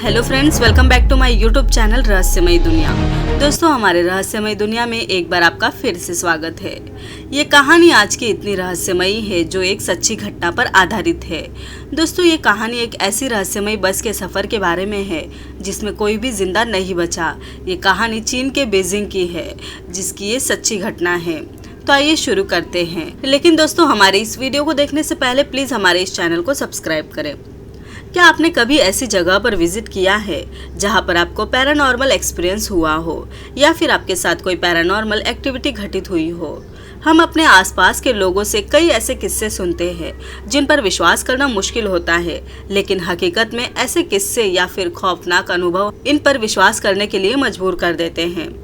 Hello friends, welcome back to my YouTube channel रहस्यमयी दुनिया। दोस्तों, हमारे रहस्यमयी दुनिया में एक बार आपका फिर से स्वागत है। ये कहानी आज की इतनी रहस्यमयी है जो एक सच्ची घटना पर आधारित है। दोस्तों, ये कहानी एक ऐसी रहस्यमयी बस के सफ़र के बारे में है जिसमें कोई भी जिंदा नहीं बचा। ये कहानी चीन के बीजिंग की है जिसकी ये सच्ची घटना है। तो आइए शुरू करते हैं। लेकिन दोस्तों, हमारे इस वीडियो को देखने से पहले प्लीज़ हमारे इस चैनल को सब्सक्राइब करें। क्या आपने कभी ऐसी जगह पर विजिट किया है जहां पर आपको पैरानॉर्मल एक्सपीरियंस हुआ हो या फिर आपके साथ कोई पैरानॉर्मल एक्टिविटी घटित हुई हो? हम अपने आसपास के लोगों से कई ऐसे किस्से सुनते हैं जिन पर विश्वास करना मुश्किल होता है, लेकिन हकीकत में ऐसे किस्से या फिर खौफनाक अनुभव इन पर विश्वास करने के लिए मजबूर कर देते हैं।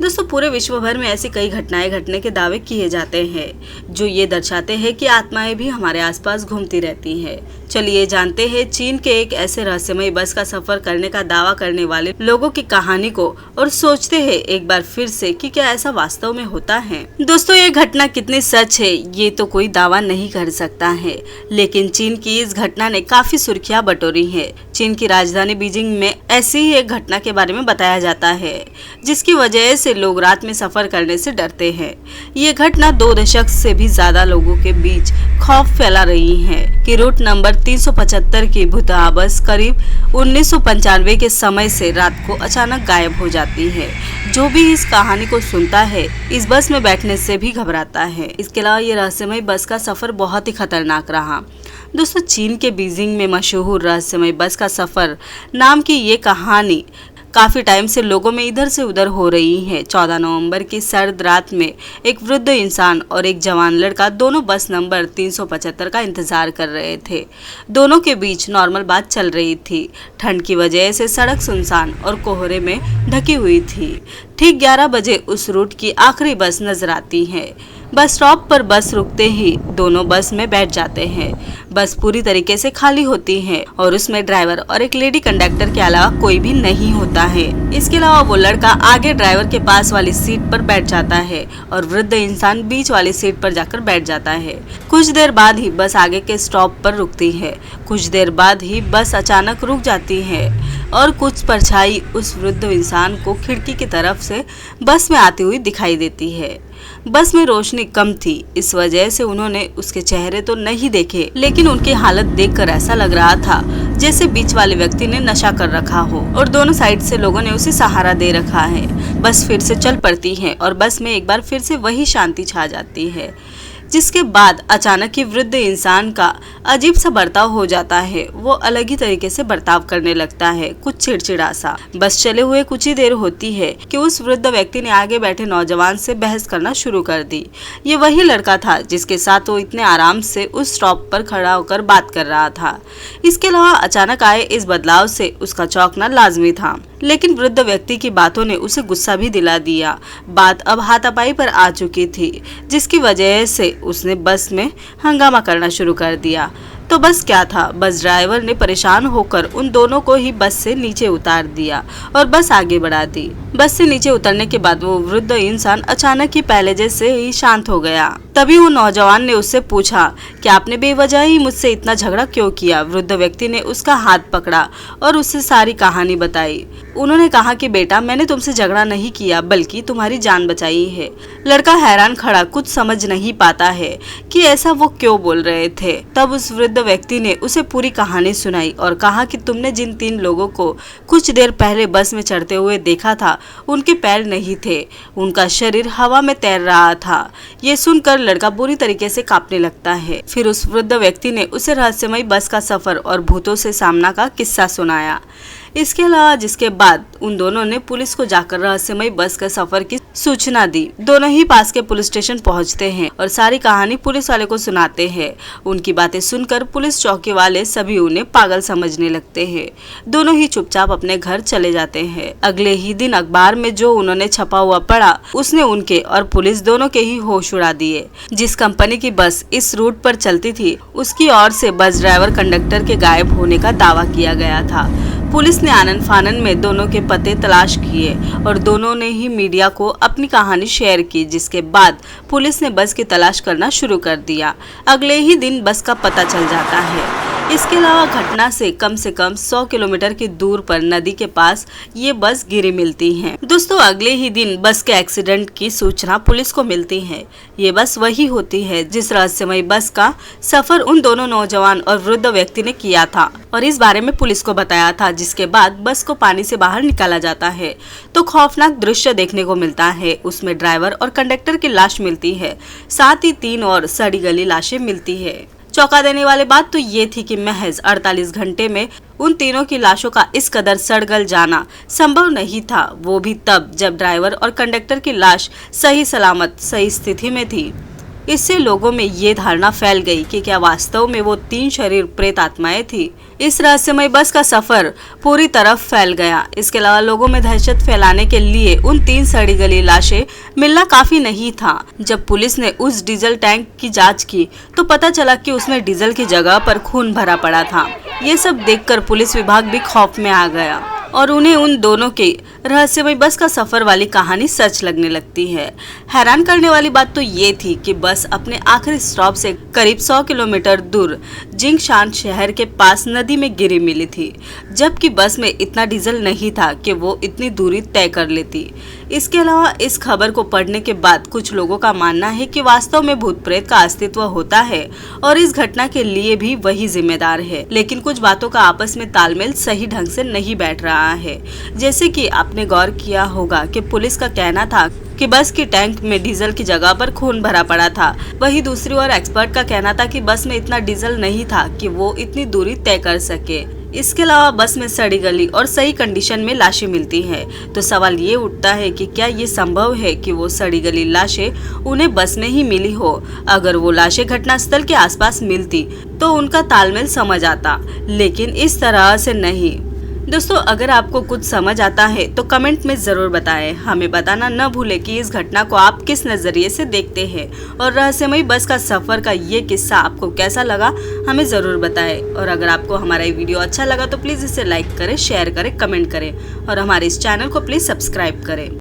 दोस्तों, पूरे विश्व भर में ऐसी कई घटनाएं घटने के दावे किए जाते हैं जो ये दर्शाते हैं कि आत्माएं भी हमारे आसपास घूमती रहती हैं। चलिए जानते हैं चीन के एक ऐसे रहस्यमय बस का सफर करने का दावा करने वाले लोगों की कहानी को और सोचते हैं एक बार फिर से कि क्या ऐसा वास्तव में होता है। दोस्तों, ये घटना कितनी सच है ये तो कोई दावा नहीं कर सकता है, लेकिन चीन की इस घटना ने काफी सुर्खियां बटोरी है। चीन की राजधानी बीजिंग में ऐसी ही एक घटना के बारे में बताया जाता है जिसकी वजह से लोग रात में सफर करने से डरते हैं। ये घटना 2 दशक से भी ज्यादा लोगों के बीच खौफ फैला रही है कि रूट नंबर 375 की भूतहा बस करीब 1995 के समय से रात को अचानक गायब हो जाती है। जो भी इस कहानी को सुनता है इस बस में बैठने से भी घबराता है। इसके अलावा ये रहस्यमय बस का सफर बहुत ही खतरनाक रहा। दोस्तों, चीन के बीजिंग में मशहूर रहस्यमय बस का सफर नाम की ये कहानी काफी टाइम से लोगों में इधर से उधर हो रही है। 14 नवंबर की सर्द रात में एक वृद्ध इंसान और एक जवान लड़का दोनों बस नंबर 375 का इंतजार कर रहे थे। दोनों के बीच नॉर्मल बात चल रही थी। ठंड की वजह से सड़क सुनसान और कोहरे में ढकी हुई थी। ठीक 11 बजे उस रूट की आखिरी बस नजर आती है। बस स्टॉप पर बस रुकते ही दोनों बस में बैठ जाते हैं। बस पूरी तरीके से खाली होती है और उसमें ड्राइवर और एक लेडी कंडक्टर के अलावा कोई भी नहीं होता है। इसके अलावा वो लड़का आगे ड्राइवर के पास वाली सीट पर बैठ जाता है और वृद्ध इंसान बीच वाली सीट पर जाकर बैठ जाता है। कुछ देर बाद ही बस आगे के स्टॉप पर रुकती है। कुछ देर बाद ही बस अचानक रुक जाती है और कुछ परछाई उस वृद्ध इंसान को खिड़की की तरफ से बस में आती हुई दिखाई देती है। बस में रोशनी कम थी, इस वजह से उन्होंने उसके चेहरे तो नहीं देखे, लेकिन उनकी हालत देखकर ऐसा लग रहा था जैसे बीच वाले व्यक्ति ने नशा कर रखा हो और दोनों साइड से लोगों ने उसे सहारा दे रखा है। बस फिर से चल पड़ती है और बस में एक बार फिर से वही शांति छा जाती है, जिसके बाद अचानक ही वृद्ध इंसान का अजीब सा बर्ताव हो जाता है। वो अलग ही तरीके से बर्ताव करने लगता है, कुछ चिड़चिड़ा सा। बस चले हुए कुछ ही देर होती है कि उस वृद्ध व्यक्ति ने आगे बैठे नौजवान से बहस करना शुरू कर दी। ये वही लड़का था जिसके साथ वो इतने आराम से उस स्टॉप पर खड़ा होकर बात कर रहा था। इसके अलावा अचानक आए इस बदलाव से उसका चौंकना लाजमी था, लेकिन वृद्ध व्यक्ति की बातों ने उसे गुस्सा भी दिला दिया। बात अब हाथापाई पर आ चुकी थी, जिसकी वजह से उसने बस में हंगामा करना शुरू कर दिया। तो बस क्या था, बस ड्राइवर ने परेशान होकर उन दोनों को ही बस से नीचे उतार दिया और बस आगे बढ़ा दी। बस से नीचे उतरने के बाद वो वृद्ध इंसान अचानक ही पहले जैसे ही शांत हो गया। तभी वो नौजवान ने उससे पूछा कि आपने बेवजह ही मुझसे इतना झगड़ा क्यों किया। वृद्ध व्यक्ति ने उसका हाथ पकड़ा और उससे सारी कहानी बताई। उन्होंने कहा कि बेटा, मैंने तुमसे झगड़ा नहीं किया बल्कि तुम्हारी जान बचाई है। लड़का हैरान खड़ा, कुछ समझ नहीं पाता है कि ऐसा वो क्यों बोल रहे थे। तब उस वृद्ध व्यक्ति ने उसे पूरी कहानी सुनाई और कहा कि तुमने जिन 3 लोगों को कुछ देर पहले बस में चढ़ते हुए देखा था, उनके पैर नहीं थे, उनका शरीर हवा में तैर रहा था। ये सुनकर लड़का बुरी तरीके से कांपने लगता है। फिर उस वृद्ध व्यक्ति ने उसे रहस्यमय बस का सफर और भूतों से सामना का किस्सा सुनाया। इसके अलावा जिसके बाद उन दोनों ने पुलिस को जाकर रहस्यमय बस के सफर की सूचना दी। दोनों ही पास के पुलिस स्टेशन पहुंचते हैं और सारी कहानी पुलिस वाले को सुनाते हैं। उनकी बातें सुनकर पुलिस चौकी वाले सभी उन्हें पागल समझने लगते हैं। दोनों ही चुपचाप अपने घर चले जाते हैं। अगले ही दिन अखबार में जो उन्होंने छपा हुआ पढ़ा उसने उनके और पुलिस दोनों के ही होश उड़ा दिए। जिस कंपनी की बस इस रूट पर चलती थी उसकी ओर से बस ड्राइवर कंडक्टर के गायब होने का दावा किया गया था। पुलिस ने आनन फानन में दोनों के पते तलाश किए और दोनों ने ही मीडिया को अपनी कहानी शेयर की, जिसके बाद पुलिस ने बस की तलाश करना शुरू कर दिया। अगले ही दिन बस का पता चल जाता है। इसके अलावा घटना से कम 100 किलोमीटर की दूर पर नदी के पास ये बस गिरी मिलती है। दोस्तों, अगले ही दिन बस के एक्सीडेंट की सूचना पुलिस को मिलती है। ये बस वही होती है जिस रहस्यमयी बस का सफर उन दोनों नौजवान और वृद्ध व्यक्ति ने किया था और इस बारे में पुलिस को बताया था, जिसके बाद बस को पानी से बाहर निकाला जाता है तो खौफनाक दृश्य देखने को मिलता है। उसमें ड्राइवर और कंडक्टर की लाश मिलती है, साथ ही 3 और सड़ी गली लाशें मिलती है। चौंका देने वाली बात तो ये थी कि महज 48 घंटे में उन तीनों की लाशों का इस कदर सड़ गल जाना संभव नहीं था, वो भी तब जब ड्राइवर और कंडक्टर की लाश सही सलामत सही स्थिति में थी। इससे लोगों में ये धारणा फैल गई कि क्या वास्तव में वो 3 शरीर प्रेत आत्माएं थी। इस रहस्यमय बस का सफर पूरी तरफ फैल गया। इसके अलावा लोगों में दहशत फैलाने के लिए उन 3 सड़ी गली लाशें मिलना काफी नहीं था। जब पुलिस ने उस डीजल टैंक की जांच की तो पता चला कि उसमें डीजल की जगह पर खून भरा पड़ा था। ये सब देखकर पुलिस विभाग भी खौफ में आ गया और उन्हें उन दोनों के रहस्यमय बस का सफर वाली कहानी सच लगने लगती है। हैरान करने वाली बात तो ये थी कि बस अपने आखिरी स्टॉप से करीब 100 किलोमीटर दूर जिंगशान शहर के पास नदी में गिरी मिली थी, जबकि बस में इतना डीजल नहीं था कि वो इतनी दूरी तय कर लेती। इसके अलावा इस खबर को पढ़ने के बाद कुछ लोगों का मानना है कि वास्तव में भूत प्रेत का अस्तित्व होता है और इस घटना के लिए भी वही जिम्मेदार है, लेकिन कुछ बातों का आपस में तालमेल सही ढंग से नहीं बैठ रहा है। जैसे कि आपने गौर किया होगा कि पुलिस का कहना था कि बस की टैंक में डीजल की जगह पर खून भरा पड़ा था, वही दूसरी ओर एक्सपर्ट का कहना था कि बस में इतना डीजल नहीं था कि वो इतनी दूरी तय कर सके। इसके अलावा बस में सड़ी गली और सही कंडीशन में लाशें मिलती हैं, तो सवाल ये उठता है कि क्या ये संभव है कि वो सड़ी गली लाशें उन्हें बस में ही मिली हो। अगर वो लाशें घटनास्थल के आसपास मिलती तो उनका तालमेल समझ आता, लेकिन इस तरह से नहीं। दोस्तों, अगर आपको कुछ समझ आता है तो कमेंट में जरूर बताएं। हमें बताना न भूलें कि इस घटना को आप किस नजरिए से देखते हैं और रहस्यमयी बस का सफर का ये किस्सा आपको कैसा लगा, हमें जरूर बताएं। और अगर आपको हमारा ये वीडियो अच्छा लगा तो प्लीज इसे लाइक करें, शेयर करें, कमेंट करें और हमारे इस चैनल को प्लीज सब्सक्राइब करें।